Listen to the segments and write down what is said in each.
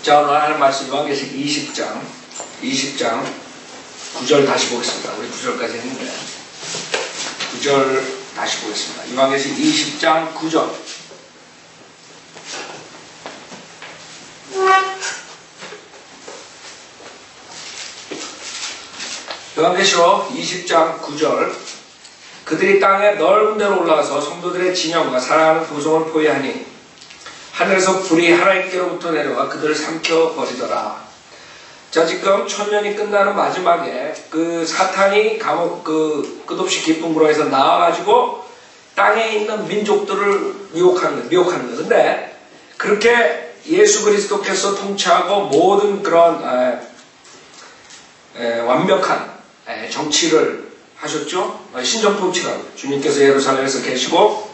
자, 오늘 하는 말씀 요한계시록 20장 9절 다시 보겠습니다. 우리 9절까지 했는데 9절 다시 보겠습니다. 요한계시록 20장 9절. 요한계시록 20장 9절. 그들이 땅에 넓은 데로 올라가서 성도들의 진영과 사랑하는 도성을 포위하니 하늘에서 불이 하나님께로부터 내려와 그들을 삼켜버리더라. 자, 지금 천년이 끝나는 마지막에 그 사탄이 감옥 끝없이 깊은 구렁에서 나와가지고 땅에 있는 민족들을 미혹하는 거예요. 근데 그렇게 예수 그리스도께서 통치하고 모든 그런 완벽한 정치를 하셨죠. 신정 통치가 주님께서 예루살렘에서 계시고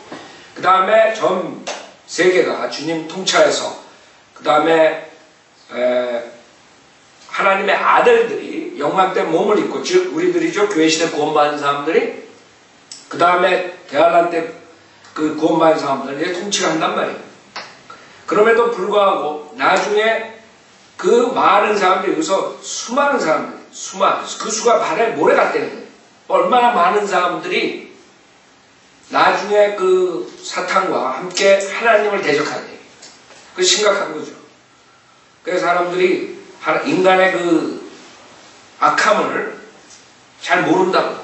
그 다음에 전 세계가 주님 통치하여서 그 다음에 하나님의 아들들이 영광된 몸을 입고, 즉 우리들이죠. 교회시대 구원받은 사람들이 그 다음에 대환란 때 그 구원받은 사람들이 통치를 한단 말이에요. 그럼에도 불구하고 나중에 그 많은 사람들이 여기서 수많은 사람들, 그 수가 발에 모래 같다는 거예요. 얼마나 많은 사람들이 나중에 그 사탄과 함께 하나님을 대적하는, 그 심각한 거죠. 그래서 사람들이 인간의 그 악함을 잘 모른다고.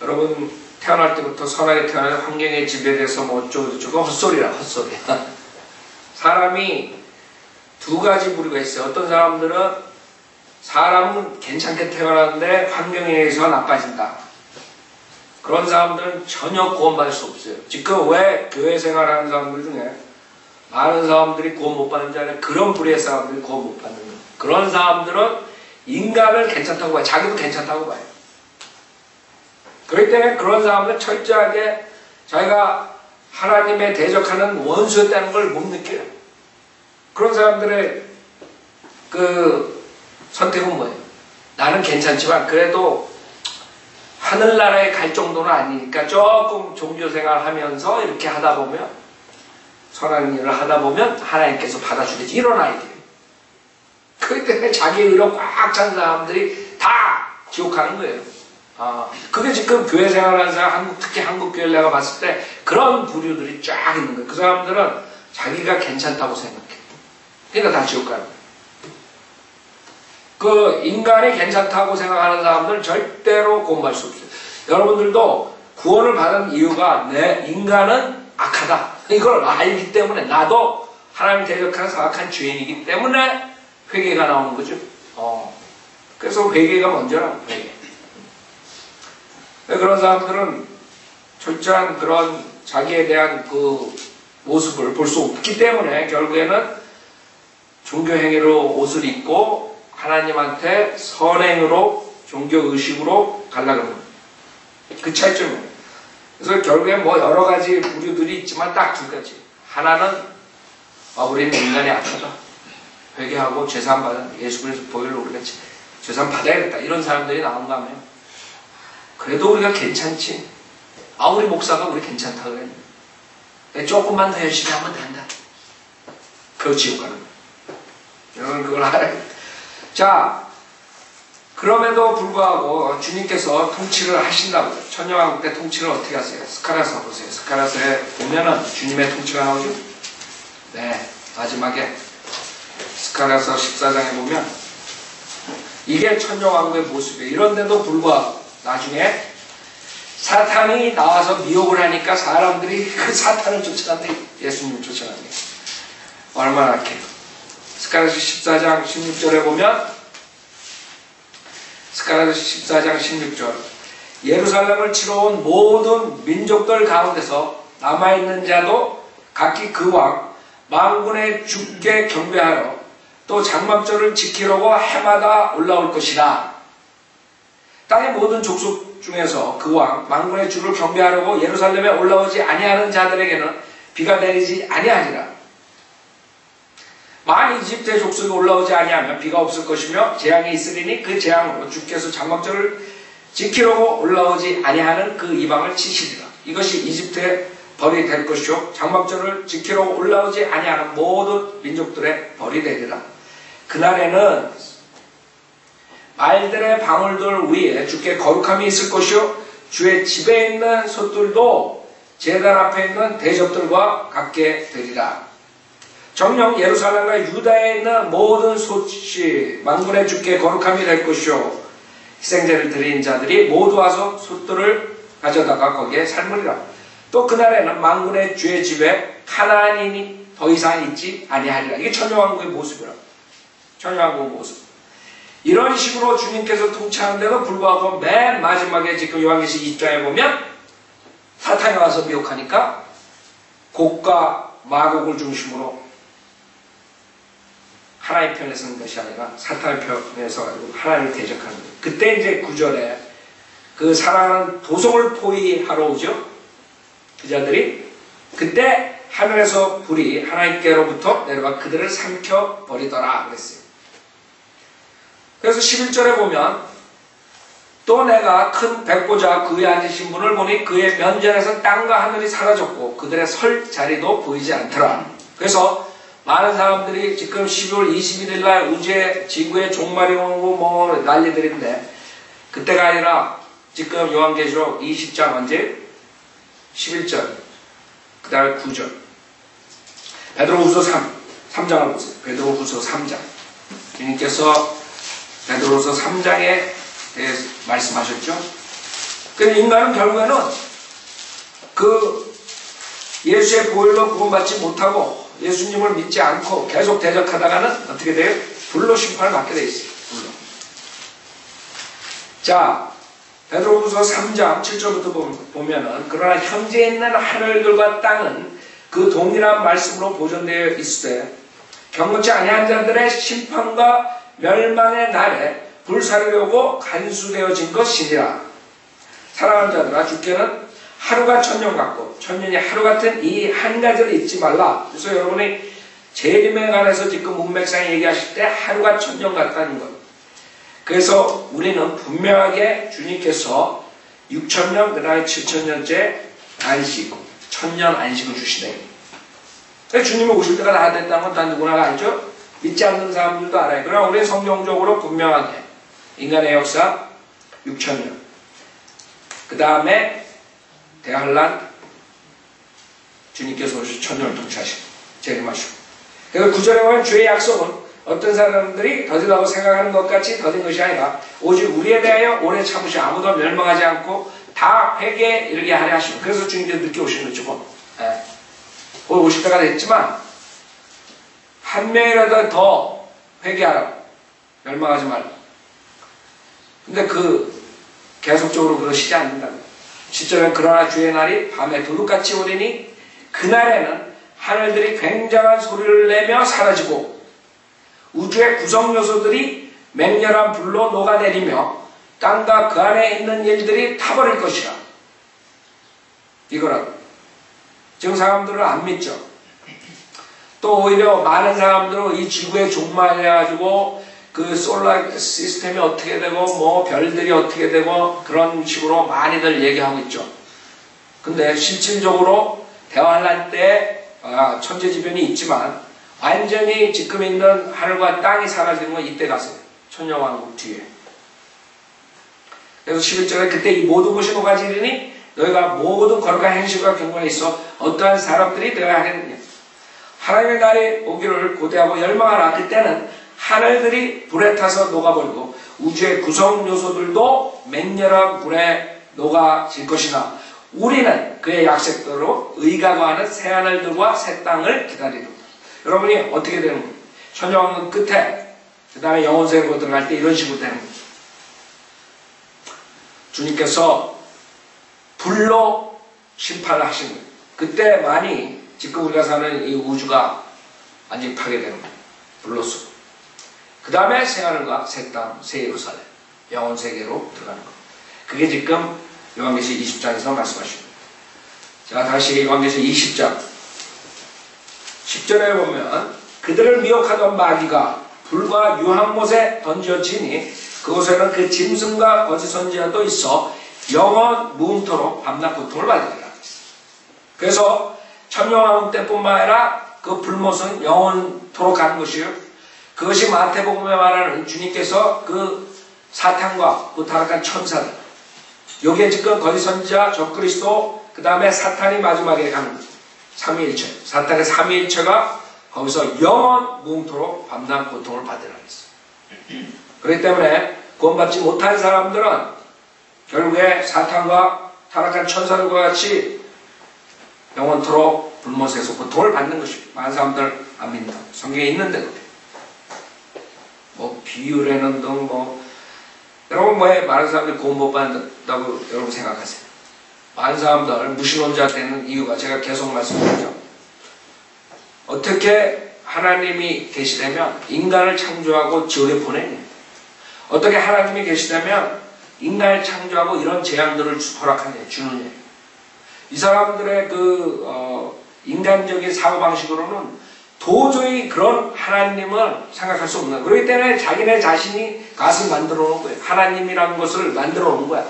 여러분 태어날 때부터 선하게 태어나는 환경의 지배돼서 뭐 어쩌고 헛소리라, 헛소리. 사람이 두 가지 부류가 있어요. 어떤 사람들은 사람은 괜찮게 태어났는데 환경에 의해서 나빠진다. 그런 사람들은 전혀 구원받을 수 없어요. 지금 왜 교회 생활하는 사람들 중에 많은 사람들이 구원 못 받는 줄 알아요? 그런 부류의 사람들이 구원 못 받는 거예요. 그런 사람들은 인간을 괜찮다고 봐요. 자기도 괜찮다고 봐요. 그렇기 때문에 그런 사람들은 철저하게 자기가 하나님에 대적하는 원수였다는 걸 못 느껴요. 그런 사람들의 그 선택은 뭐예요? 나는 괜찮지만 그래도 하늘나라에 갈 정도는 아니니까 조금 종교생활 하면서 이렇게 하다 보면, 선한 일을 하다 보면 하나님께서 받아주겠지. 이런 아이들. 그렇기 때문에 자기 의로 꽉 찬 사람들이 다 지옥 가는 거예요. 그게 지금 교회 생활하는 사람, 특히 한국 교회를 내가 봤을 때 그런 부류들이 쫙 있는 거예요. 그 사람들은 자기가 괜찮다고 생각해. 그러니까 다 지옥 가는 거예요. 그 인간이 괜찮다고 생각하는 사람들은 절대로 구원받을 수 없어요. 여러분들도 구원을 받은 이유가 내 인간은 악하다. 이걸 알기 때문에, 나도 하나님 대적하는 사악한 죄인이기 때문에 회개가 나오는 거죠. 그래서 회개가 먼저라고, 회개. 그런 사람들은 철저한 그런 자기에 대한 그 모습을 볼 수 없기 때문에 결국에는 종교행위로 옷을 입고 하나님한테 선행으로, 종교의식으로 가려고 합니다. 그 차이점이에요. 그래서 결국엔 뭐 여러 가지 부류들이 있지만 딱 두 가지. 하나는 우리는 인간이 악하다. 회개하고 죄사함 받은 예수 그리스도 보혈로 우리가 죄사함 받아야겠다. 이런 사람들이 나온가 하면 그래도 우리가 괜찮지. 우리 목사가 우리 괜찮다고 그랬는데 조금만 더 열심히 하면 된다. 그거 지옥 가는 거예요. 여러분 그걸 알아요. 자, 그럼에도 불구하고 주님께서 통치를 하신다고요. 천년왕국 때 통치를 어떻게 하세요? 스가랴서 보세요. 스가랴서에 보면은 주님의 통치가 나오죠. 네, 마지막에 스가랴서 14장에 보면 이게 천년왕국의 모습이에요. 이런데도 불구하고 나중에 사탄이 나와서 미혹을 하니까 사람들이 그 사탄을 쫓아간대. 예수님을 쫓아간대. 얼마나 악해요. 스가랴서 14장 16절에 보면, 스가랴서 14장 16절, 예루살렘을 치러 온 모든 민족들 가운데서 남아있는 자도 각기 그 왕 만군의 주께 경배하러 또 장막절을 지키려고 해마다 올라올 것이라. 땅의 모든 족속 중에서 그 왕 만군의 주를 경배하려고 예루살렘에 올라오지 아니하는 자들에게는 비가 내리지 아니하리라. 만일 이집트의 족속이 올라오지 아니하면 비가 없을 것이며 재앙이 있으리니 그 재앙으로 주께서 장막절을 지키려고 올라오지 아니하는 그 이방을 치시리라. 이것이 이집트의 벌이 될 것이요 장막절을 지키러 올라오지 아니하는 모든 민족들의 벌이 되리라. 그날에는 말들의 방울들 위에 주께 거룩함이 있을 것이요 주의 집에 있는 솥들도 제단 앞에 있는 대접들과 같게 되리라. 정녕 예루살렘과 유다에 있는 모든 솥이 만군의 주께 거룩함이 될 것이요 희생제를 드린 자들이 모두 와서 솥들을 가져다가 거기에 삶으리라. 또 그날에는 만군의 주의 집에 가나안인이 더 이상 있지 아니하리라. 이게 천년왕국의 모습이라. 천년왕국의 모습. 이런 식으로 주님께서 통치하는데도 불구하고 맨 마지막에 지금 요한계시 20장에 보면 사탄이 와서 미혹하니까 곡과 마곡을 중심으로 하나님 편에 서는 것이 아니라 사탄의 편에서 하나님을 대적하는 거예요. 그때 이제 9절에 그 사랑하는 도성을 포위하러 오죠. 그자들이 그때 하늘에서 불이 하나님께로부터 내려가 그들을 삼켜버리더라 그랬어요. 그래서 11절에 보면 또 내가 큰 백보자 그에 앉으신 분을 보니 그의 면전에서 땅과 하늘이 사라졌고 그들의 설 자리도 보이지 않더라. 그래서 많은 사람들이 지금 12월 21일 날 우주의 지구의 종말이 오고 뭐 난리들인데 그때가 아니라 지금 요한계시록 20장 언제? 11절 그 다음에 9절 베드로후서 3장을 보세요. 베드로후서 3장 주님께서 베드로후서 3장에 대해서 말씀하셨죠. 근데 인간은 결국에는 그 예수의 보혈로 구원받지 못하고 예수님을 믿지 않고 계속 대적하다가는 어떻게 돼요? 불로 심판을 받게 돼 있어요. 불로. 자, 베드로후서 3장 7절부터 보면은 그러나 현재 있는 하늘들과 땅은 그 동일한 말씀으로 보존되어 있으되 경건치 아니한 자들의 심판과 멸망의 날에 불사르려고 간수되어진 것이니라. 사랑하는 자들아 주께는 하루가 천년 같고 천년이 하루 같은 이 한 가지를 잊지 말라. 그래서 여러분이 재림에 관해서 지금 문맥상에 얘기하실 때 하루가 천년 같다는 것. 그래서 우리는 분명하게 주님께서 6천년 그 다음에 7천년째 안식, 천년 안식을 주시네. 그래서 주님이 오실 때가 다 됐다는 건 다 누구나 알죠? 믿지 않는 사람들도 알아요. 그러나 우리는 성경적으로 분명하게 인간의 역사 6천년 그 다음에 대환란 주님께서 오셔서 천년을 통치하시고 재림하시고 그래서 9절에 보면 주의 약속은 어떤 사람들이 더디다고 생각하는 것 같이 더딘 것이 아니라 오직 우리에 대하여 오래 참으시 아무도 멸망하지 않고 다 회개에 이르게 하려 하시고 그래서 주님께서 늦게 오시는 거죠. 거기 오실 때가 됐지만 한 명이라도 더 회개하라. 멸망하지 말라. 근데 계속적으로 그러시지 않는다. 10절은 그러나 주의 날이 밤에 도둑같이 오리니 그날에는 하늘들이 굉장한 소리를 내며 사라지고 우주의 구성 요소들이 맹렬한 불로 녹아내리며 땅과 그 안에 있는 일들이 타버릴 것이라. 이거라고. 지금 사람들은 안 믿죠. 또 오히려 많은 사람들은 이 지구의 종말해가지고 그 솔라 시스템이 어떻게 되고 뭐 별들이 어떻게 되고 그런 식으로 많이들 얘기하고 있죠. 근데 실질적으로 대환란 때 천재지변이 있지만 완전히 지금 있는 하늘과 땅이 사라지는 건 이때 가서요. 천년왕국 뒤에. 그래서 11절에 그때 이 모든 것이 녹아지리니 너희가 모든 거룩한 행실과 경건에 있어 어떠한 사람들이 되어야 하겠느냐. 하나님의 날이 오기를 고대하고 열망하라. 그때는 하늘들이 불에 타서 녹아버리고 우주의 구성 요소들도 맹렬한 불에 녹아질 것이나 우리는 그의 약속대로 의가 거하는 새 하늘들과 새 땅을 기다리리라. 여러분이 어떻게 되는 거예요? 천년왕국 끝에 그 다음에 영원세계로 들어갈 때 이런 식으로 되는 거예요. 주님께서 불로 심판을 하시는 거예요. 그때만이 지금 우리가 사는 이 우주가 완전히 파괴되는 거예요. 불로서. 그 다음에 새 하늘과 새 땅, 새 예루살렘, 영원세계로 들어가는 거예요. 그게 지금 요한계시 20장에서 말씀하시고. 자, 다시 요한계시 20장 10절에 보면 그들을 미혹하던 마귀가 불과 유황못에 던져지니 그곳에는 그 짐승과 거짓 선지자도 있어 영원 무음토록 밤낮 고통을 받으리라. 그래서 천년왕국 때뿐만 아니라 그 불못은 영원토록 가는 것이요. 그것이 마태복음에 말하는 주님께서 그 사탄과 그 타락한 천사들, 요게 지금 거짓 선지자, 적그리스도, 그 다음에 사탄이 마지막에 가는 삼위일체, 사탄의 삼위일체가 거기서 영원 무음토록 밤낮 고통을 받으라 했어요. 그렇기 때문에 구원받지 못한 사람들은 결국에 사탄과 타락한 천사들과 같이 영원토록 불못에서 고통을 받는 것입니다. 많은 사람들 안 믿는다. 성경에 있는데도 뭐 비유라는 등 여러분 왜 많은 사람들이 구원 못 받는다고 여러분 생각하세요? 많은 사람들 무신론자 되는 이유가 제가 계속 말씀드리죠. 어떻게 하나님이 계시다면 인간을 창조하고 지옥에 보내냐? 어떻게 하나님이 계시다면 인간을 창조하고 이런 재앙들을 허락하냐, 주느냐? 이 사람들의 인간적인 사고방식으로는 도저히 그런 하나님을 생각할 수 없는 거예요. 그렇기 때문에 자기네 자신이 갓을 만들어 놓은 거예요. 하나님이라는 것을 만들어 놓은 거야.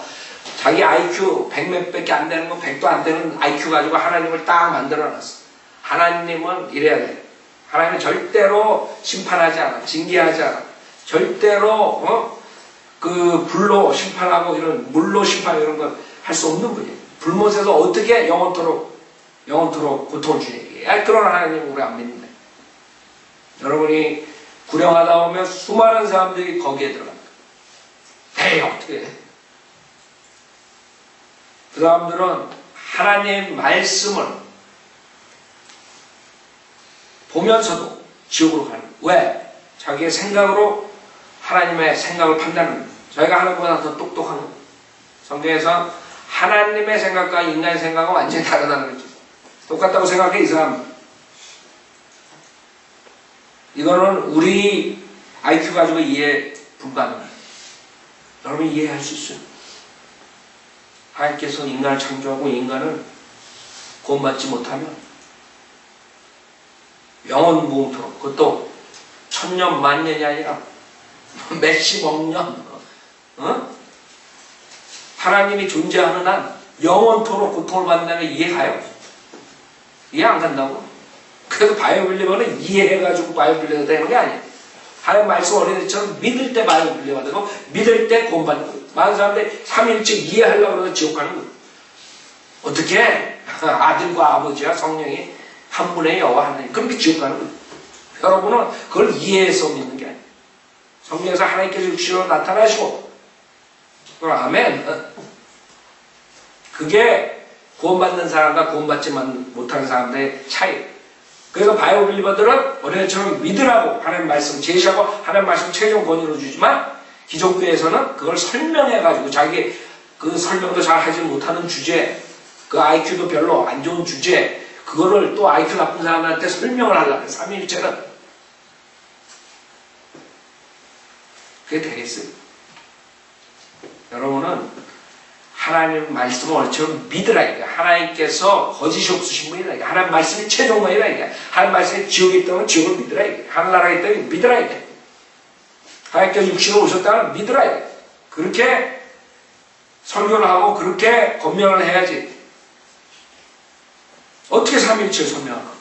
자기 IQ 100몇 밖에 안 되는 거, 100도 안 되는 IQ 가지고 하나님을 딱 만들어 놨어. 하나님은 이래야 돼. 하나님은 절대로 심판하지 않아. 징계하지 않아. 절대로 그 불로 심판하고 이런 물로 심판하고 이런 거 할 수 없는 분이에요. 불못에서 어떻게 영원토록 고통을 주니? 그런 하나님은 우리 안 믿는다. 여러분이 구령하다 보면 수많은 사람들이 거기에 들어갑니다. 에이, 어떻게 해? 그 사람들은 하나님의 말씀을 보면서도 지옥으로 가는 거예요. 왜? 자기의 생각으로 하나님의 생각을 판단하는 거예요. 저희가 하나님보다 더 똑똑한 거예요. 성경에서 하나님의 생각과 인간의 생각은 완전히 다르다는 거죠. 똑같다고 생각해, 이 사람. 이거는 우리 IQ 가지고 이해 불가능해요. 여러분이 이해할 수 있어요. 하나님께서 인간을 창조하고 인간을 구원받지 못하면 영원 무음토록, 그것도 천년 만년이 아니라 몇십억 년, 하나님이 존재하는 한 영원토록 고통을 받는다는 게 이해가요? 이해 안 간다고? 그래서 바이오빌리버는 이해해가지고 바이오빌리버가 되는 게 아니에요. 하나님 말씀 어린애처럼 믿을 때 바이오빌리버가 되고 믿을 때 구원받는 거예요. 많은 사람들이 삼위일체 이해하려고 그러면 지옥 가는 거예요. 어떻게 아들과 아버지와 성령이 한 분의 여호와 하나님, 그렇게 지옥 가는 거예요. 여러분은 그걸 이해해서 믿는 게 아니에요. 성경에서 하나님께서 육신으로 나타나시고, 아멘. 그게 구원받는 사람과 구원받지 못하는 사람들의 차이. 그래서 바이오빌리버들은 어린애처럼 믿으라고 하나님 말씀 제시하고 하나님 말씀 최종 권위로 주지만, 기존교회에서는 그걸 설명해가지고 자기 그 설명도 잘 하지 못하는 주제, 그 IQ도 별로 안 좋은 주제, 그거를 또 IQ 나쁜 사람한테 설명을 하려고. 삼위일체는 그게 되겠어요? 여러분은 하나님 말씀을 어처럼 믿으라 이게. 하나님께서 거짓이 없으신 분이라 이게. 하나님 말씀이 최종권이라 이게. 하나님 말씀이 지옥에 있다면 지옥을 믿으라 이게. 하늘나라에 있다면 믿으라 이게. 하나님께서 육신으로 오셨다면 믿으라 이게. 그렇게 설교를 하고 그렇게 권면을 해야지. 어떻게 삼위일체를 설명할까?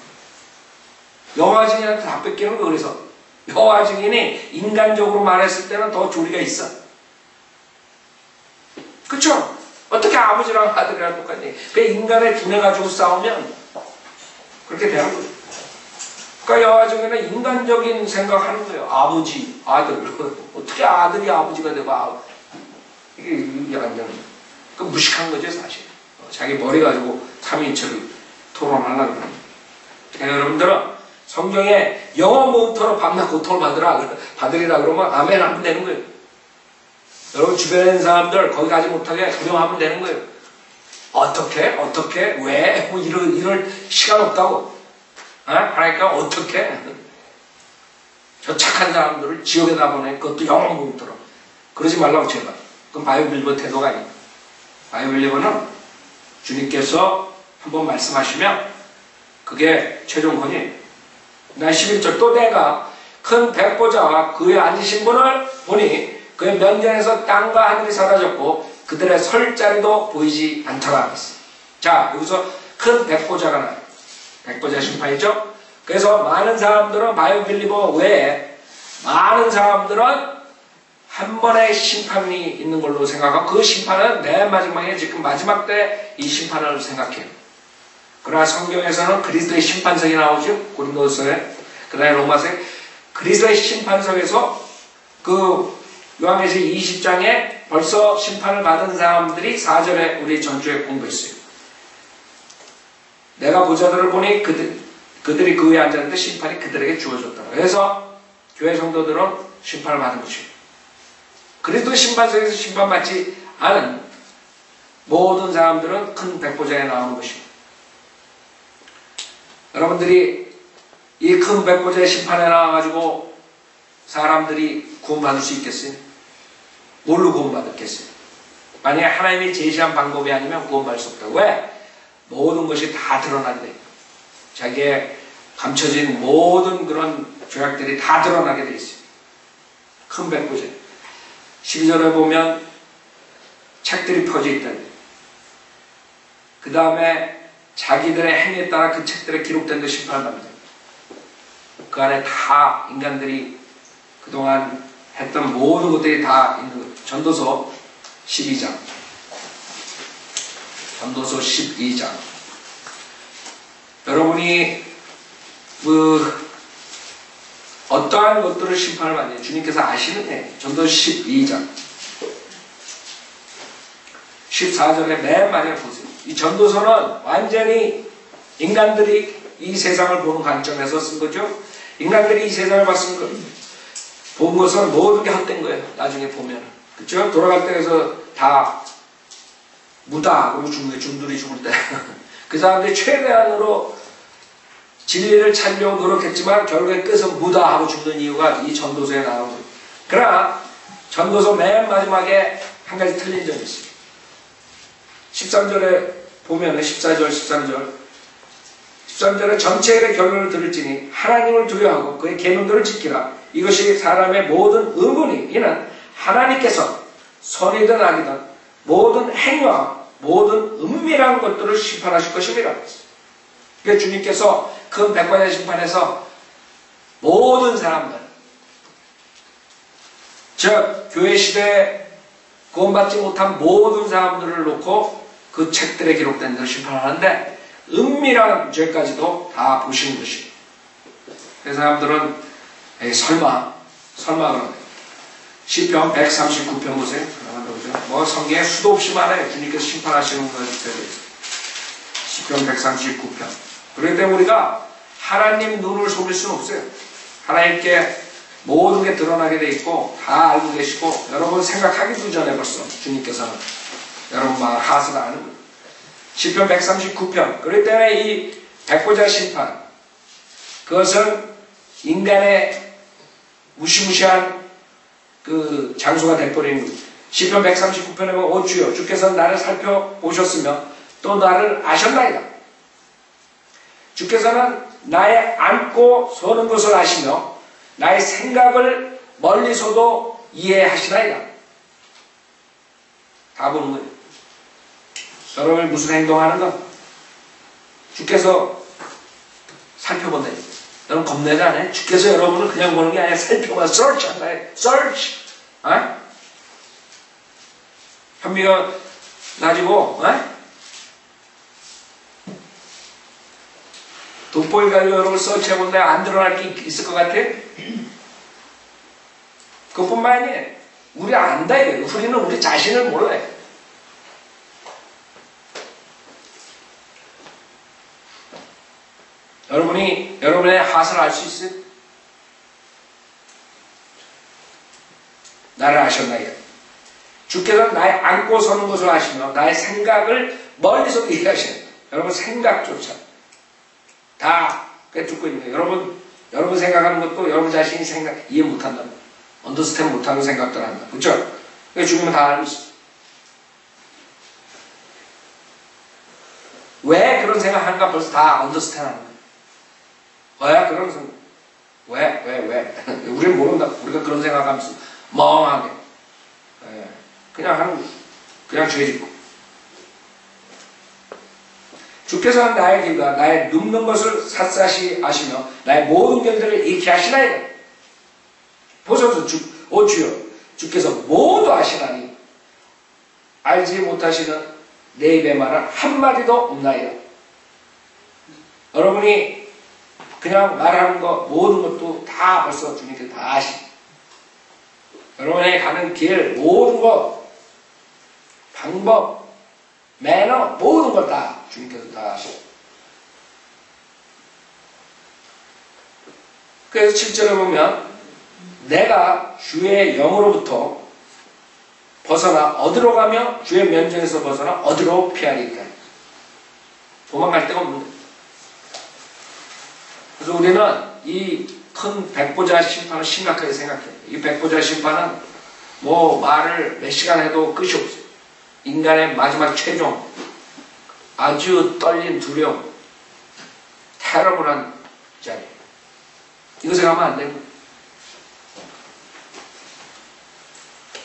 여호와 증인한테 다 뺏기는 거. 그래서 여호와 증인이 인간적으로 말했을 때는 더 조리가 있어. 그쵸? 어떻게 아버지랑 아들이랑 똑같니? 그 인간의 두뇌 가지고 싸우면 그렇게 되는 거예요. 그러니까 여호와 증인은 인간적인 생각하는 거예요. 아버지, 아들. 어떻게 아들이 아버지가 되고 이게 완전 그 무식한 거죠, 사실. 자기 머리 가지고 삼위일체를 토론하려고 합니다. 여러분들은 성경에 영원 무음토록 밤낮 고통을 받으리라 그러면 아멘 하면 되는 거예요. 여러분 주변에 있는 사람들 거기 가지 못하게 두려워하면 되는 거예요. 어떻게? 왜? 뭐 이럴 시간 없다고. 하나님께서 어떻게? 저 착한 사람들을 지옥에다 보내. 그것도 영원 무음토록. 그러지 말라고 제발. 그건 바이오빌리버 태도가 아니에요. 바이오빌리버는 주님께서 한번 말씀하시면 그게 최종 권위예요. 나 11절 또 내가 큰 백보자와 그에 앉으신 분을 보니 그의 면전에서 땅과 하늘이 사라졌고 그들의 설 자리도 보이지 않더라. 자, 여기서 큰 백보자가 나요. 백보자 심판이죠. 그래서 많은 사람들은 바이오빌리버 외에 많은 사람들은 한 번의 심판이 있는 걸로 생각하고 그 심판은 맨 마지막에 지금 마지막 때 이 심판을 생각해요. 그러나 성경에서는 그리스도의 심판석이 나오죠. 고린도서에 그 다음에 로마서에 그리스도의 심판석에서 그 요한계시록 20장에 벌써 심판을 받은 사람들이 4절에 우리 전주에 공부했어요. 내가 보자들을 보니 그들이 그 위에 앉았는데 심판이 그들에게 주어졌다. 그래서 교회 성도들은 심판을 받은 것이에요. 그리스도 심판석에서 심판받지 않은 모든 사람들은 큰 백보자에 나오는 것입니다. 여러분들이 이 큰 백보자의 심판에 나와가지고 사람들이 구원받을 수 있겠어요? 뭘로 구원받았겠어요? 만약에 하나님이 제시한 방법이 아니면 구원받을 수 없다. 왜? 모든 것이 다 드러난대. 자기의 감춰진 모든 그런 죄악들이 다 드러나게 돼 있어요. 큰 백보자. 12절에 보면 책들이 펴져 있다. 그 다음에 자기들의 행위에 따라 그 책들에 기록된 데 심판을 받는다. 그 안에 다 인간들이 그동안 했던 모든 것들이 다 있는 거예요. 전도서 12장. 전도서 12장. 여러분이 어떠한 것들을 심판을 받냐 주님께서 아시느냐. 전도서 12장. 14절에 맨 마지막에 보세요. 이 전도서는 완전히 인간들이 이 세상을 보는 관점에서 쓴 거죠. 인간들이 이 세상을 본 것은 모든 게 헛된 거예요. 나중에 보면. 그쵸? 돌아갈 때에서 다 무다. 그러고 죽는 거예요. 중들이 죽을 때. 그 사람들이 최대한으로 진리를 찾으려고 노력했지만 결국에 끝은 무다 하고 죽는 이유가 이 전도서에 나오는 거예요. 그러나 전도서 맨 마지막에 한 가지 틀린 점이 있어요. 13절에 보면 14절, 13절에 전체의 결론을 들을지니 하나님을 두려워하고 그의 계명들을 지키라. 이것이 사람의 모든 의문이 이는 하나님께서 선이든 악이든 모든 행위와 모든 은밀한 것들을 심판하실 것이니라. 그러니까 주님께서 큰 백보자 심판에서 모든 사람들, 즉 교회 시대에 구원받지 못한 모든 사람들을 놓고 그 책들에 기록된 것을 심판하는데 은밀한 죄까지도 다 보시는 것이에요. 그 사람들은 설마 그러네. 시편 139편 보세요. 뭐 성경에 수도 없이 많아요. 주님께서 심판하시는 것에 대해서. 시편 139편. 그렇기 때문에 우리가 하나님 눈을 속일 수는 없어요. 하나님께 모든 게 드러나게 돼 있고 다 알고 계시고 여러분 생각하기도 전에 벌써 주님께서는 여러분 말 하스가 아는 거예요. 시편 139편. 그렇기 때문에 이 백보자 심판 그것은 인간의 무시무시한 그 장소가 돼버리는 거예요. 시편 139편에 보면 오 주여 주께서 나를 살펴보셨으며 또 나를 아셨나이다. 주께서는 나의 앉고 서는 것을 아시며 나의 생각을 멀리서도 이해하시나이다. 다 보는 거예요. 여러분이 무슨 행동하는가? 주께서 살펴본다. 여러분 겁내지 않아요? 주께서 여러분을 그냥 보는 게 아니라 살펴봐. search 한다. search. 어? 현미가 나지고 돋보이 가지고 여러분 서치해본다. 안 드러날 게 있을 것 같아? 그것뿐만 아니에요. 우리 안다 이거예요. 우리는 우리 자신을 몰라요. 여러분이 여러분의 하스를 알 수 있어요? 나를 아셨나요? 주께서 나의 앉고 서는 것을 아시며 나의 생각을 멀리서도 이해하시는 여러분 생각조차 다 꿰뚫고 있는 거예요. 여러분 생각하는 것도 여러분 자신이 이해 못한다. 언더스탠 못하는 생각들 한다. 그렇죠? 그게 주님은 다 알고 있어요. 왜 그런 생각하는가 벌써 다 언더스탠 하는 거예요. 왜 그런 생각? 왜? 우리는 모른다. 우리가 그런 생각하면서 멍하게 그냥 하는 거예요. 그냥 죄 짓고. 주께서는 나의 길과 나의 눕는 것을 샅샅이 아시며 나의 모든 길들을 익히 하시나이다. 보소서 주여 주께서 모두 아시나니 알지 못하시는 내 입의 말은 한마디도 없나이다. 여러분이 그냥 말하는 것 모든 것도 다 벌써 주님께서 다 아시고 여러분이 가는 길 모든 것 방법 매너 모든 걸 다 주님께서 다 아시고 그래서 7절에 보면 내가 주의 영으로부터 벗어나 어디로 가며 주의 면전에서 벗어나 어디로 피하리까. 도망갈 데가 없는데. 그래서 우리는 이 큰 백보자 심판을 심각하게 생각해요. 이 백보자 심판은 뭐 말을 몇 시간 해도 끝이 없어요. 인간의 마지막 최종 아주 떨린 두려움 테러블한 자리 이거 생각하면 안 됩니다.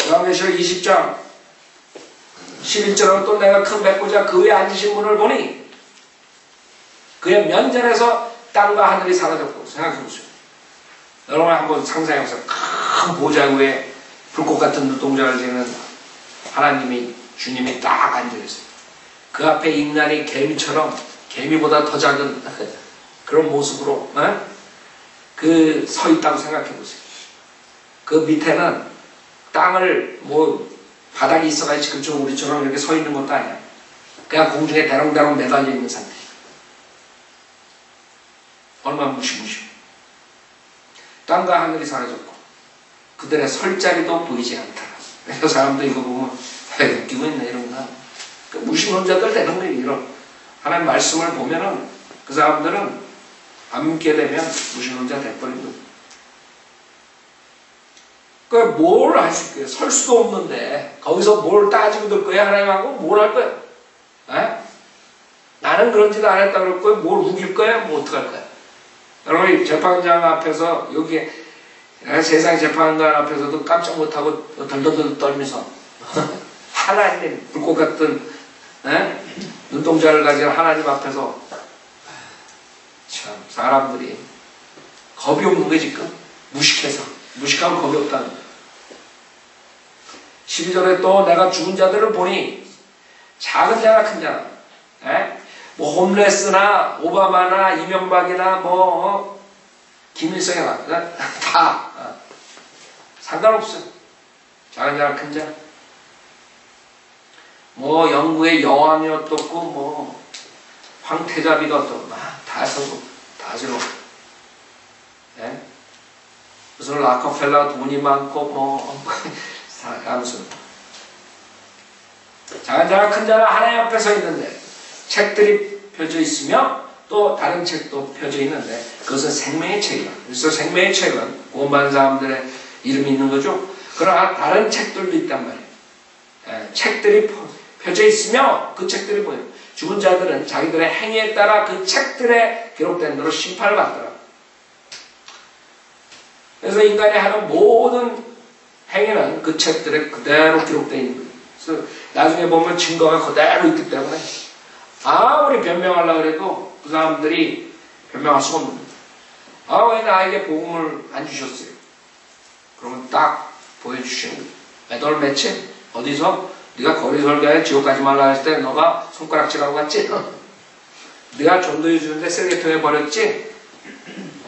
요한계시록 20장 11절로 또 내가 큰 백보자 그 위에 앉으신 분을 보니 그의 면전에서 땅과 하늘이 사라졌고 생각해보세요. 여러분 한번 상상해보세요. 큰 보좌 위에 불꽃 같은 눈동자를 지는 하나님이 주님이 딱 앉아있어요. 그 앞에 인간이 개미처럼 개미보다 더 작은 그런 모습으로 그 서 있다고 생각해보세요. 그 밑에는 땅을 뭐 바닥이 있어가지고 그쪽 우리처럼 이렇게 서 있는 것도 아니야. 그냥 공중에 대롱대롱 매달려 있는 상태. 얼마나 무시무시. 땅과 하늘이 사라졌고 그들의 설 자리도 보이지 않다. 그래서 사람도 이거 보면 웃기고 있네 이런가. 그 무신론자들 되는 거예요. 이런 하나님 말씀을 보면은 그 사람들은 안 믿게 되면 무신론자 돼버린 거예요. 그 뭘 할 수 있겠어요? 설 수도 없는데 거기서 뭘 따지고 들 거야? 하나님하고 뭘 할 거야? 에? 나는 그런 짓 안 했다 그럴 거야? 뭘 우길 거야? 뭐 어떡할 거야? 여러분 재판장 앞에서 여기 세상 재판관 앞에서도 깜짝 못하고 덜덜덜 떨면서 하나님 불꽃 같은 눈동자를 가진 하나님 앞에서 참 사람들이 겁이 없는 거지 지금 무식해서 무식하면 겁이 없다는 거예요. 12절에 또 내가 죽은 자들을 보니 작은 자나 큰 자나 뭐 홈레스나 오바마나 이명박이나 뭐 김일성이나 다 상관없어요. 작은 자나 큰 자. 뭐 영국의 여왕이 어떻고 뭐 황태자비가 어떻고 다 성공 다 새로. 무슨 라커펠러 돈이 많고 뭐 아무튼 작은 자나 큰 자나 하나님 앞에 서 있는데 책들이 펴져 있으며 또 다른 책도 펴져 있는데 그것은 생명의 책이다. 그래서 생명의 책은 구원받은 사람들의 이름이 있는 거죠. 그러나 다른 책들도 있단 말이에요. 책들이 펴져 있으며 그 책들이 뭐예요? 죽은 자들은 자기들의 행위에 따라 그 책들에 기록된 대로 심판을 받더라. 그래서 인간이 하는 모든 행위는 그 책들에 그대로 기록되어 있는 거예요. 그래서 나중에 보면 증거가 그대로 있기 때문에 아무리 변명하려고 해도 그 사람들이 변명할 수가 없는 거예요. 왜 나에게 복음을 안 주셨어요? 그러면 딱 보여주시는 거예요. 매달 매치? 어디서? 네가 거리 설교에 지옥 가지 말라 했을 때 너가 손가락질하고 갔지? 네가 전도해 주는데 쓰레기통에 버렸지?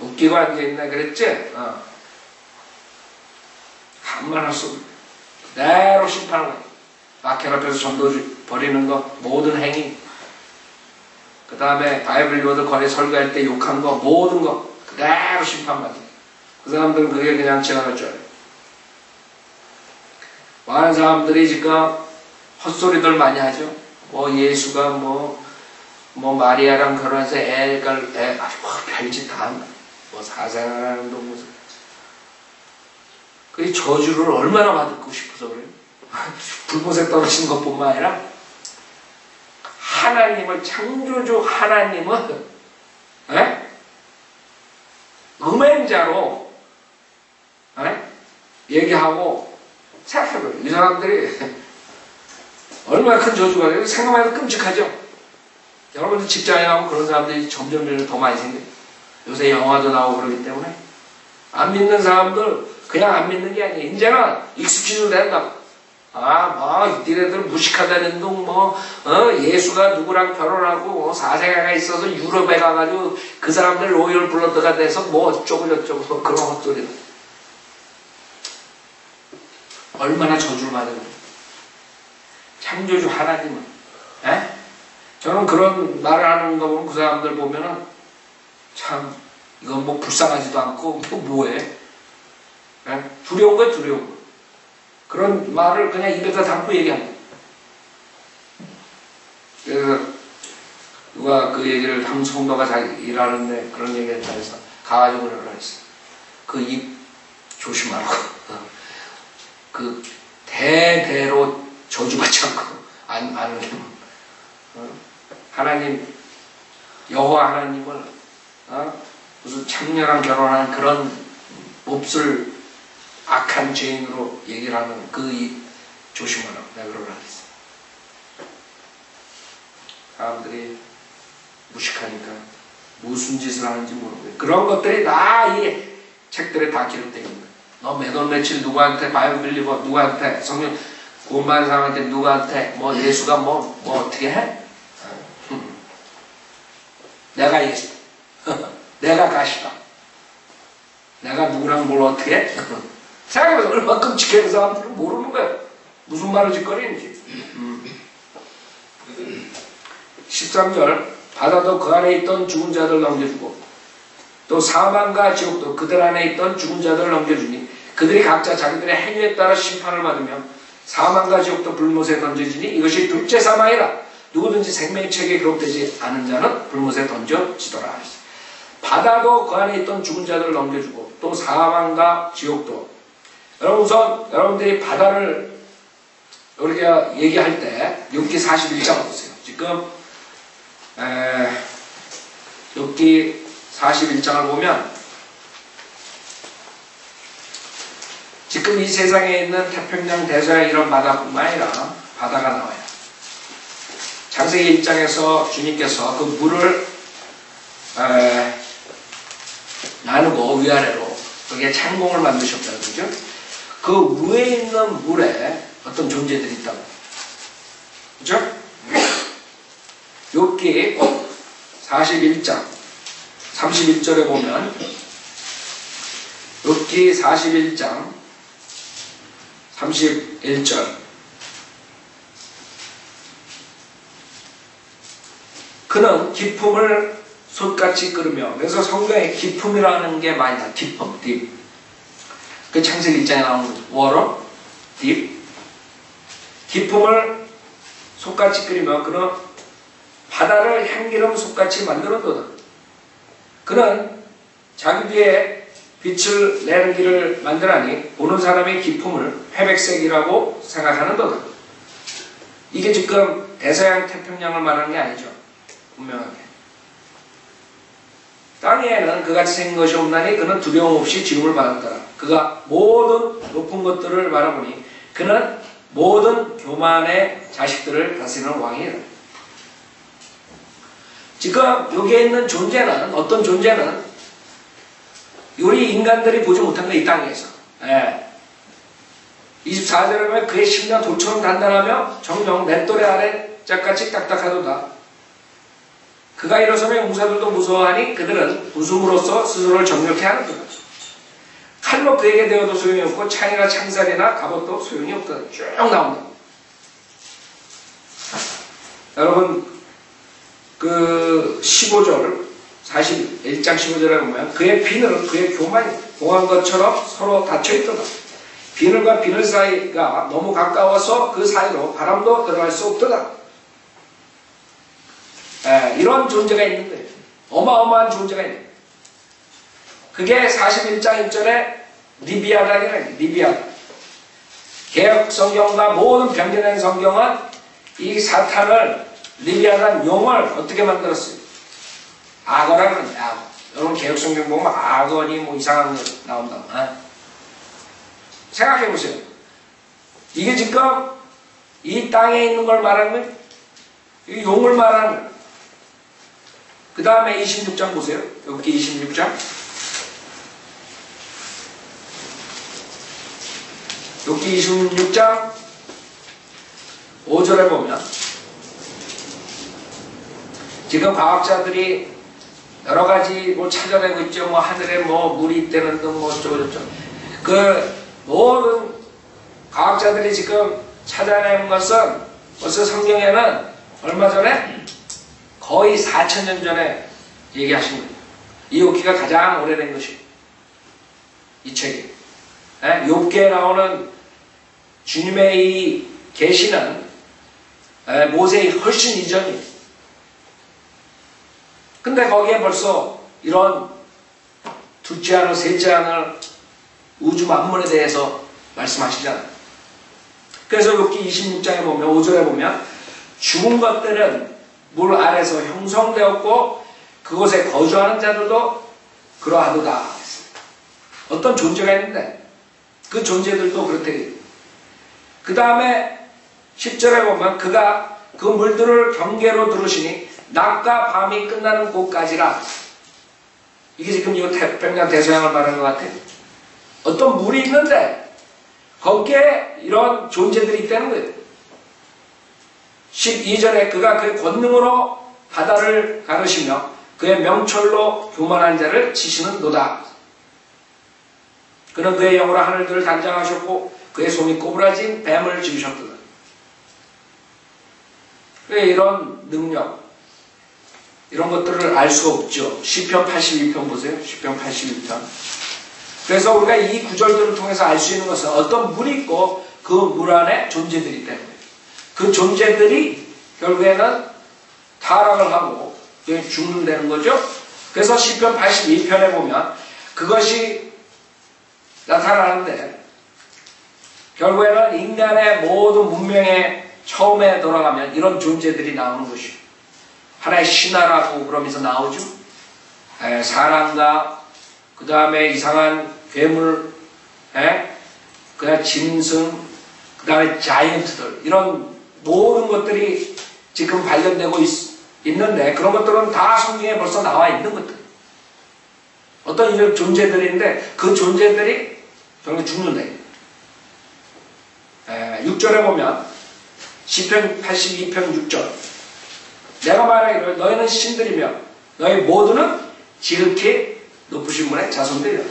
웃기고 앉아있네 그랬지? 한말 할 수 없는 그대로 심판하는 거예요. 마켓 앞에서 전도 버리는 거 모든 행위 그 다음에 바이블 리버들 거리 설교할 때 욕한 거 모든 거 그대로 심판받아요. 그 사람들은 그게 그냥 지나갈 줄 알아요. 많은 사람들이 지금 헛소리들 많이 하죠. 뭐 예수가 뭐 마리아랑 결혼해서 별짓 다 한다. 뭐 사생하는 동무서 그 저주를 얼마나 받고 싶어서 그래요. 불보색 떨어진 것뿐만 아니라 하나님을 창조주 하나님을 음행자로 얘기하고 생각해봐요. 이 사람들이 얼마나 큰 저주가 돼요. 생각만 해도 끔찍하죠. 여러분들 직장에 가면 그런 사람들이 점점 더 많이 생겨요. 요새 영화도 나오고 그러기 때문에. 안 믿는 사람들 그냥 안 믿는 게 아니에요. 이제는 익숙해져도 된다. 니네들 무식하다는 둥, 예수가 누구랑 결혼하고, 사생아가 있어서 유럽에 가가지고 그 사람들 로열 블러드가 돼서 어쩌고저쩌고, 그런 헛소리. 얼마나 저주를 받은 거예요. 창조주 하나님은. 저는 그런 말을 하는 거 보면 그 사람들 보면은 참, 이건 불쌍하지도 않고, 뭐해? 두려운 거예요, 두려운 거. 그런 말을 그냥 입에다 담고 얘기합니다. 그래서 누가 그 얘기를 한 성도가 자기 일하는데 그런 얘기를 했다 해서 가가지고 그러라 했어. 그 입 조심하라고. 그 대대로 저주받지 않고 안 하려면 하나님 여호와 하나님을 무슨 창녀랑 결혼한 그런 몹쓸 악한 죄인으로 얘기를 하는 그 입 조심하라고 내가 그러라 했어. 사람들이 무식하니까 무슨 짓을 하는지 모르고 그런 것들이 다 이 책들에 다 기록되어 있는 거야. 너 몇 월 며칠 누구한테 바이블 빌리버 누구한테 성령 구원받은 사람한테 누구한테 예수가 어떻게 해? 내가 예수 내가 가시다 내가 누구랑 뭘 어떻게 해? 생각해보세요. 얼마나 끔찍해. 그 사람들은 모르는 거예요. 무슨 말을 짓거리는지. 13절 바다도 그 안에 있던 죽은 자들 넘겨주고 또 사망과 지옥도 그들 안에 있던 죽은 자들을 넘겨주니 그들이 각자 자기들의 행위에 따라 심판을 받으며 사망과 지옥도 불못에 던져지니 이것이 둘째 사망이라. 누구든지 생명책에 기록되지 않은 자는 불못에 던져지더라. 바다도 그 안에 있던 죽은 자들을 넘겨주고 또 사망과 지옥도. 여러분 우선 여러분들이 바다를 우리가 얘기할 때 욥기 41장 보세요. 지금 욥기 41장을 보면 지금 이 세상에 있는 태평양 대서양 이런 바다뿐만 아니라 바다가 나와요. 창세기 1장에서 주님께서 그 물을 나누고 위아래로 거기에 창공을 만드셨다는 거죠. 그 위에 있는 물에 어떤 존재들이 있다고. 그죠? 욥기 41장 31절에 보면 욥기 41장 31절 그는 기품을 솥같이 끓으며 그래서 성경에 기품이라는 게 많이 나와요. 기품, 딥. 그 창세기 1장에 나오는 거죠. 워러, 딥. 기품을 솥같이 끓이며 그는 바다를 향기름 솥같이 만들었도다. 그는 자기 뒤에 빛을 내는 길을 만들하니 보는 사람의 기품을 회백색이라고 생각하는도다. 이게 지금 대서양 태평양을 말하는 게 아니죠. 분명하게. 땅에는 그같이 생긴 것이 없나니 그는 두려움 없이 지음을 받았더라. 그가 모든 높은 것들을 바라보니 그는 모든 교만의 자식들을 다스리는 왕이라. 지금 여기에 있는 존재는 어떤 존재는 우리 인간들이 보지 못한 거 이 땅에서 24절에 보면 그의 심령 돌처럼 단단하며 정령 내 또래 아래 짝같이 딱딱하도다. 그가 일어서면 용사들도 무서워하니 그들은 웃음으로써 스스로를 정력해 하는 거다. 칼로 그에게 되어도 소용이 없고 창이나 창살이나 갑옷도 소용이 없다. 쭉 나온다. 여러분 그 15절 41장 15절에 보면 그의 비늘은 그의 교만이 공한 것처럼 서로 닫혀있도다. 비늘과 비늘 사이가 너무 가까워서 그 사이로 바람도 들어갈 수 없도다. 이런 존재가 있는 거예요. 어마어마한 존재가 있는 거예요. 그게 41장 1절에 리비아다라는 거예요. 리비아다. 개혁 성경과 모든 변경된 성경은 이 사탄을 리비아다는 용을 어떻게 만들었어요? 악어라는 거예요. 악어. 여러분 개혁 성경 보면 악어니 뭐 이상한 거 나온다. 생각해 보세요. 이게 지금 이 땅에 있는 걸 말하는 거예요. 이 용을 말하는 거예요. 그 다음에 26장 보세요. 여기 26장. 여기 26장 5절에 보면 지금 과학자들이 여러 가지 뭐 찾아내고 있죠. 뭐 하늘에 뭐 물이 있다는 등 뭐 어쩌고저쩌고. 그 모든 과학자들이 지금 찾아내는 것은 벌써 성경에는 얼마 전에 거의 4,000년 전에 얘기하신 거예요. 욥기가 가장 오래된 것이 이 책이. 욥기에 나오는 주님의 이 계시는 모세의 훨씬 이전이에요. 근데 거기에 벌써 이런 둘째 하늘, 셋째 하늘, 우주 만물에 대해서 말씀하시잖아요. 그래서 여기 26장에 보면, 5절에 보면 죽은 것들은 물 아래서 형성되었고 그곳에 거주하는 자들도 그러하도다. 어떤 존재가 있는데 그 존재들도 그렇대요. 그 다음에 10절에 보면 그가 그 물들을 경계로 두르시니 낮과 밤이 끝나는 곳까지라. 이게 지금 이 태평양 대서양을 말하는 것 같아요. 어떤 물이 있는데 거기에 이런 존재들이 있다는 거예요. 12절에 그가 그의 권능으로 바다를 가르시며 그의 명철로 교만한 자를 치시는 노다. 그는 그의 영으로 하늘들을 단장하셨고 그의 손이 꼬부라진 뱀을 지으셨도다. 이런 능력, 이런 것들을 알 수가 없죠. 시편 82편 보세요. 시편 82편. 그래서 우리가 이 구절들을 통해서 알 수 있는 것은 어떤 물이 있고 그 물 안에 존재들이 있다는 거예요. 그 존재들이 결국에는 타락을 하고 죽는다는 거죠. 그래서 시편 82편에 보면 그것이 나타나는데 결국에는 인간의 모든 문명의 처음에 돌아가면 이런 존재들이 나오는 것이에요. 하나의 신화라고 그러면서 나오죠. 사람과 그 다음에 이상한 괴물, 그 다음에 짐승, 그 다음에 자이언트들, 이런 모든 것들이 지금 발견되고 있는데 그런 것들은 다 성경에 벌써 나와 있는 것들. 어떤 이런 존재들인데 그 존재들이 결국 죽는다. 6절에 보면 시편 82편 6절 내가 말하기를 너희는 신들이며 너희 모두는 지극히 높으신 분의 자손들이라.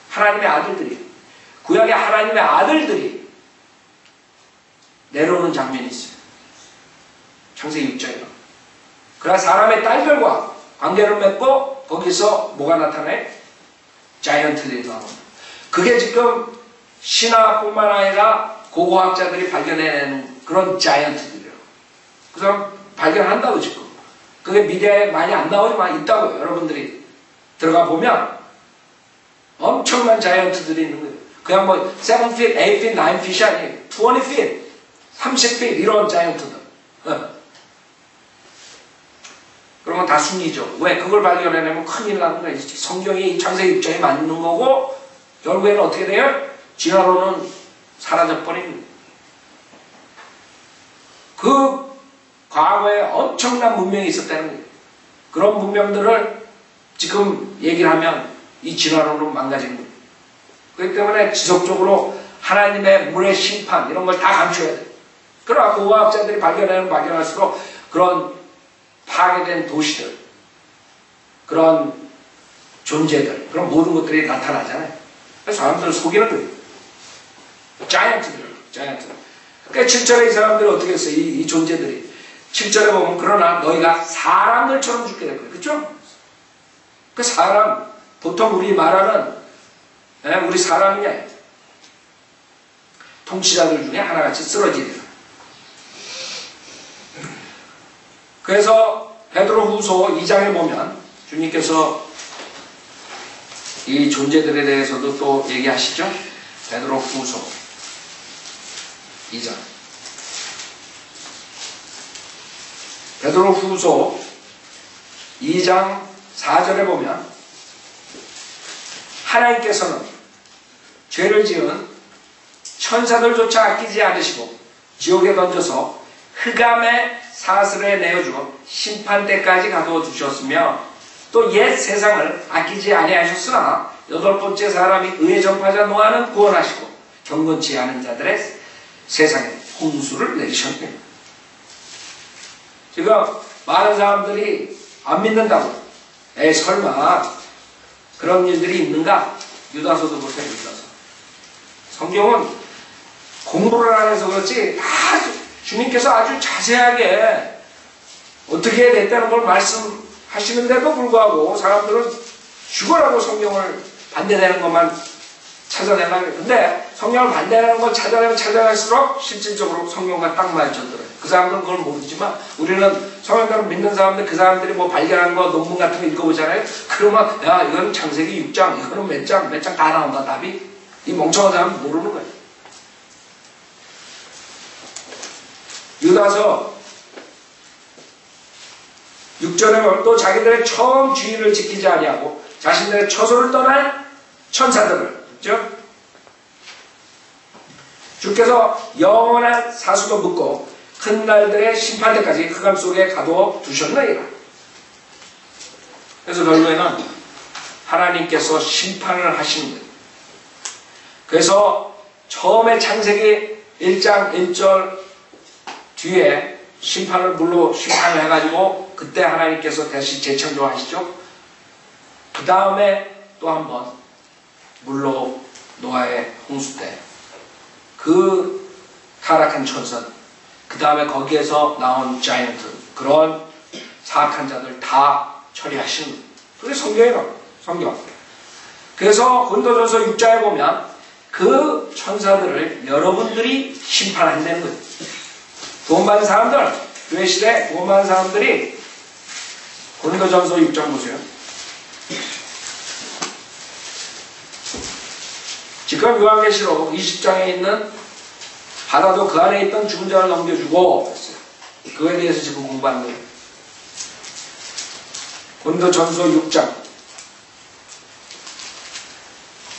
하나님의 아들들이, 구약의 하나님의 아들들이 내려오는 장면이 있어요. 창세기 6장에. 그러나 사람의 딸들과 관계를 맺고 거기서 뭐가 나타나요? 자이언트들이 나옵니다. 그게 지금 신화뿐만 아니라 고고학자들이 발견해내는 그런 자이언트들이에요. 그래서 발견한다고 지금. 그게 미디어에 많이 안 나오지만 있다고요. 여러분들이 들어가 보면 엄청난 자이언트들이 있는 거예요. 그냥 뭐 7feet, 8feet, 9feet이 아니에요. 20feet, 30feet 이런 자이언트들. 그런 건 다 숨기죠. 왜? 그걸 발견해내면 큰일 나는 거예요. 성경이 창세기 6장에 맞는 거고 결국에는 어떻게 돼요? 진화론은 사라져버립니다. 그 과거에 엄청난 문명이 있었다는 거예요. 그런 문명들을 지금 얘기를 하면 이 진화론은 망가진 거예요. 그렇기 때문에 지속적으로 하나님의 물의 심판 이런 걸 다 감춰야 돼요. 그러나 고고학자들이 발견할수록 그런 파괴된 도시들, 그런 존재들, 그런 모든 것들이 나타나잖아요. 그래서 사람들을 속이는 거예요. 자이언트들. 그러니까 7절에 이 사람들이 어떻게 했어요? 이 존재들이. 7절에 보면 그러나 너희가 사람들처럼 죽게 될 거예요. 그렇죠? 그 사람, 보통 우리 말하는 우리 사람이냐? 통치자들 중에 하나같이 쓰러지리라. 그래서 베드로후서 2장에 보면 주님께서 이 존재들에 대해서도 또 얘기하시죠. 베드로후서 2장. 베드로후서 2장 4절에 보면 하나님께서는 죄를 지은 천사들조차 아끼지 않으시고 지옥에 던져서 흑암의 사슬에 내어주어 심판 때까지 가두어 두셨으며 또 옛 세상을 아끼지 아니하셨으나 여덟 번째 사람이 의의 전파자 노아는 구원하시고 경건치 않은 자들의 세상에 홍수를 내리셨네요. 지금 많은 사람들이 안 믿는다고. 에이 설마 그런 일들이 있는가? 유다서도 보세요. 유다서. 성경은 공부를 안 해서 그렇지 주님께서 아주 자세하게 어떻게 됐다는 걸 말씀하시는데도 불구하고 사람들은 죽으라고 성경을 반대되는 것만 찾아내려고 해요. 근데 성경을 반대하는 걸 찾아내면 찾아낼수록 실질적으로 성경과 딱 맞춰들어요. 그 사람들은 그걸 모르지만 우리는 성경을 믿는 사람들 그 사람들이 뭐 발견한 거 논문 같은 거 읽어보잖아요. 그러면 야 이거는 창세기 6장 이거는 몇 장 다 나온다 답이. 이 멍청한 사람은 모르는 거예요. 유다서 6절에 보면 또 자기들의 처음 주의를 지키지 아니하고 자신들의 처소를 떠날 천사들을 그렇죠? 주께서 영원한 사수도 묻고 큰 날들의 심판대까지 흑암 속에 가두어 두셨느니라. 그래서 결국에는 하나님께서 심판을 하시는 거예요. 그래서 처음에 창세기 1장 1절 뒤에 물로 심판을 해가지고 그때 하나님께서 다시 재창조하시죠. 그 다음에 또 한 번 물로 노아의 홍수 때 그 타락한 천사 그 다음에 거기에서 나온 자이언트 그런 사악한 자들 다 처리하시는 그게 성경이에요. 성경. 그래서 고린도전서 6장에 보면 그 천사들을 여러분들이 심판한다는 거예요. 구원 받은 사람들, 교회 시대 구원 받은 사람들이 고린도전서 6장 보세요. 지금 요한계시록 20장에 있는 바다도 그 안에 있던 죽은 자를 넘겨주고 했어요. 그거에 대해서 지금 공부하는 거예요. 고린도전서 6장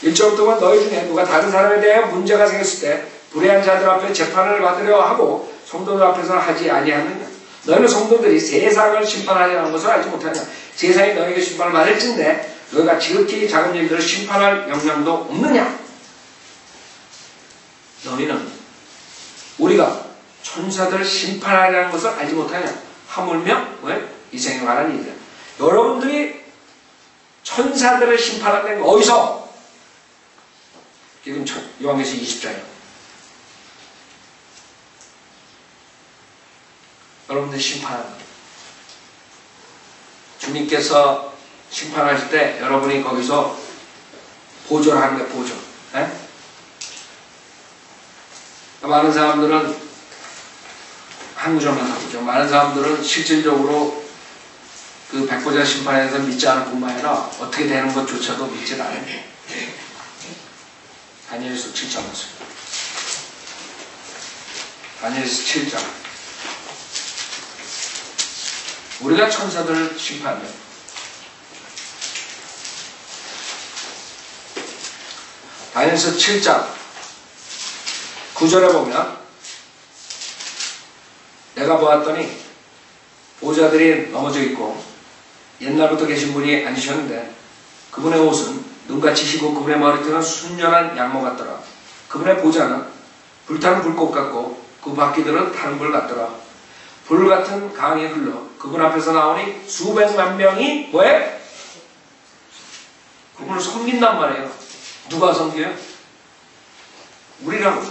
1절부터는 너희 중에 누가 다른 사람에 대해 문제가 생겼을 때 불의한 자들 앞에 재판을 받으려 하고 성도들 앞에서는 하지 아니하느냐. 너희는 성도들이 세상을 심판하려는 것을 알지 못하냐. 세상이 너희에게 심판을 받을진데 너희가 지극히 작은 일들을 심판할 역량도 없느냐. 너희는 우리가 천사들을 심판하려는 것을 알지 못하냐. 하물며 왜? 이 생에 관한 일이야. 여러분들이 천사들을 심판한다는 거 어디서? 지금 요한계시록 20장이에요. 여러분들이 심판하는 거예요. 주님께서 심판하실 때 여러분이 거기서 보조를 하는 거예요. 보조. 네? 많은 사람들은 한 구절만 하죠. 많은 사람들은 실질적으로 그 백보자 심판에 대해서 믿지 않을 뿐만 아니라 어떻게 되는 것조차도 믿지 않아요. 다니엘서 7장 보세요. 다니엘서 7장. 우리가 천사들을 심판해요. 다니엘서 7장 9절에 보면 내가 보았더니 보호자들이 넘어져 있고 옛날부터 계신 분이 앉으셨는데 그분의 옷은 눈같이 희고 그분의 머리털은 순연한 양모 같더라. 그분의 보좌는 불타는 불꽃 같고 그 바퀴들은 타는 불 같더라. 불 같은 강이 흘러 그분 앞에서 나오니 수백만 명이 왜? 그분을 섬긴단 말이에요. 누가 섬겨요? 우리라고.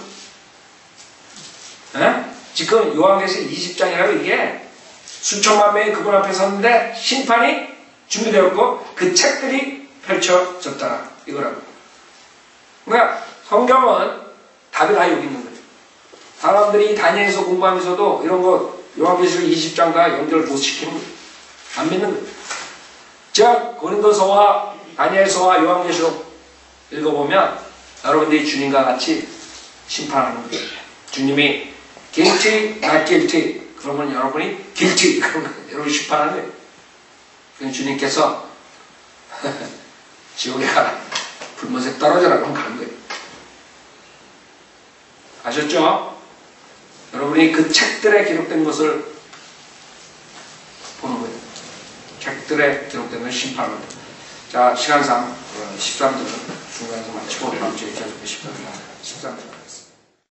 에? 지금 요한계시록 20장이라고 이게 수천만 명이 그분 앞에 섰는데 심판이 준비되었고 그 책들이 펼쳐졌다. 이거라고. 그러니까 성경은 답이 다 여기 있는 거죠. 사람들이 다니엘서 공부하면서도 이런 거 요한계시록 20장과 연결을 못 시키는 거예요. 안 믿는 거예요. 즉 고린도서와 다니엘서와 요한계시록 읽어보면 여러분들이 주님과 같이 심판하는 거예요. 주님이 guilty, not guilty 그러면 여러분이 guilty 그러면 여러분이 심판하는 거예요. 그럼 주님께서 지옥에 가라 불못에 떨어져라 그러면 가는 거예요. 아셨죠? 여러분이 그 책들에 기록된 것을 책들에 기록되는 심판을. 자, 시간상 13절은 중간에서 마치고 다음 주에 계속 13절.